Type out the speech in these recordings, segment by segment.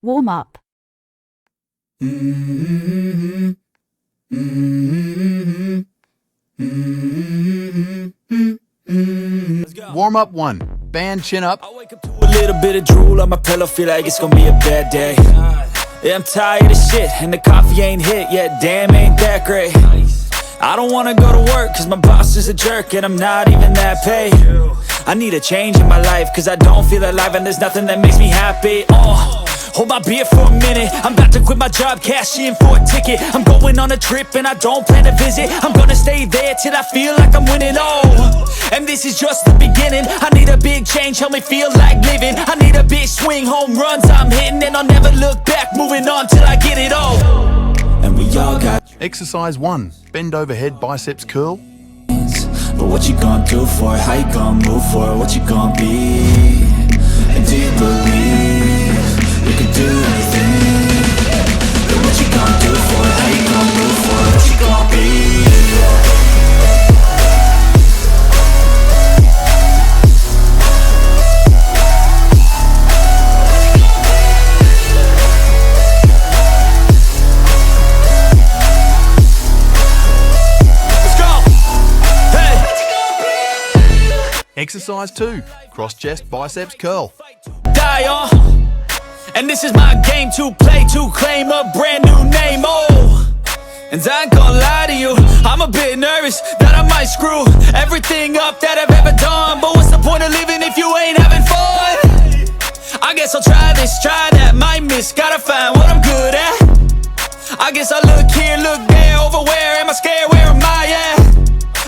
Warm up. Warm up 1. Band chin up. I wake up to a little bit of drool on my pillow, feel like it's gonna be a bad day. Yeah, I'm tired of shit, and the coffee ain't hit yet, damn ain't that great. I don't wanna go to work, cause my boss is a jerk, and I'm not even that paid. I need a change in my life, cause I don't feel alive, and there's nothing that makes me happy. Hold my beer for a minute, I'm about to quit my job, cash in for a ticket. I'm going on a trip and I don't plan to visit. I'm gonna stay there till I feel like I'm winning, and this is just the beginning. I need a big change, help me feel like living. I need a big swing, home runs I'm hitting, and I'll never look back, moving on till I get it all. And we all got Exercise 1. Bend overhead biceps curl. but what you gonna do for it? How you gonna move for it? What you gonna be? And do you believe you can do anything? But what you gonna do for it? How you gonna move for it? What you gonna be? Exercise 2. Cross chest biceps curl. Die on. And this is my game to play, to claim a brand new name, And I ain't gonna lie to you, I'm a bit nervous that I might screw everything up that I've ever done. But what's the point of living if you ain't having fun? I guess I'll try this, try that, might miss, gotta find what I'm good at. I guess I look here, look there, over where am I scared, where am I at?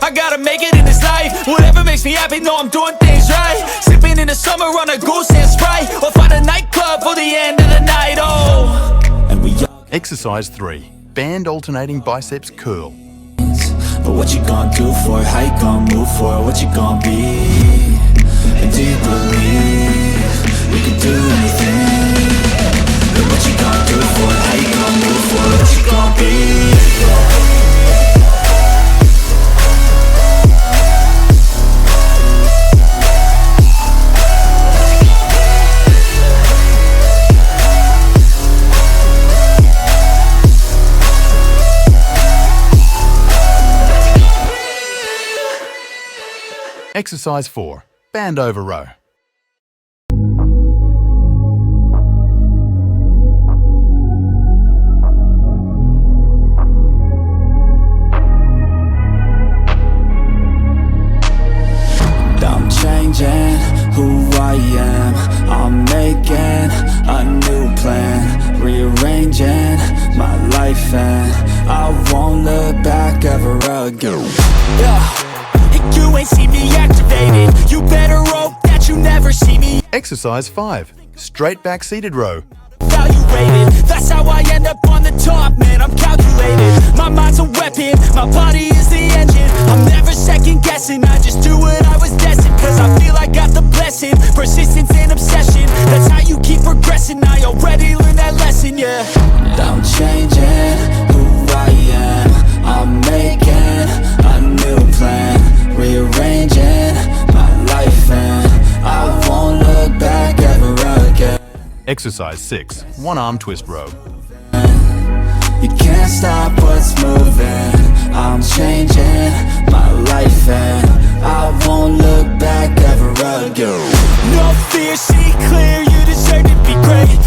I gotta make it in this life, whatever makes me happy, know I'm doing things right. Sipping in the summer on a goose and Sprite, or find a nightclub for the end of the night, and we all Exercise 3. Band alternating biceps curl. but what you gonna do for it? How you gonna move for it? What you gonna be? And do you believe you can do anything? But what you gonna do for it? How you gonna move for it? What you gonna be? Exercise 4. Band over row. I'm changing who I am, I'm making a new plan, rearranging my life, and I won't look back ever again. You ain't see me activated, you better hope that you never see me Exercise 5. Straight back seated row. evaluated. That's how I end up on the top, man, I'm calculated. My mind's a weapon, my body is the engine. I'm never second guessing, I just do what I was destined. Cause I feel I got the blessing, persistence and obsession. That's how you keep progressing, I already learned that lesson, yeah. I'm changing who I am, I'm making a new plan, rearranging my life, and I won't look back ever again. Exercise 6. One arm twist row. You can't stop what's moving, I'm changing my life, and I won't look back ever again. No fear, see clear, you deserve to be great.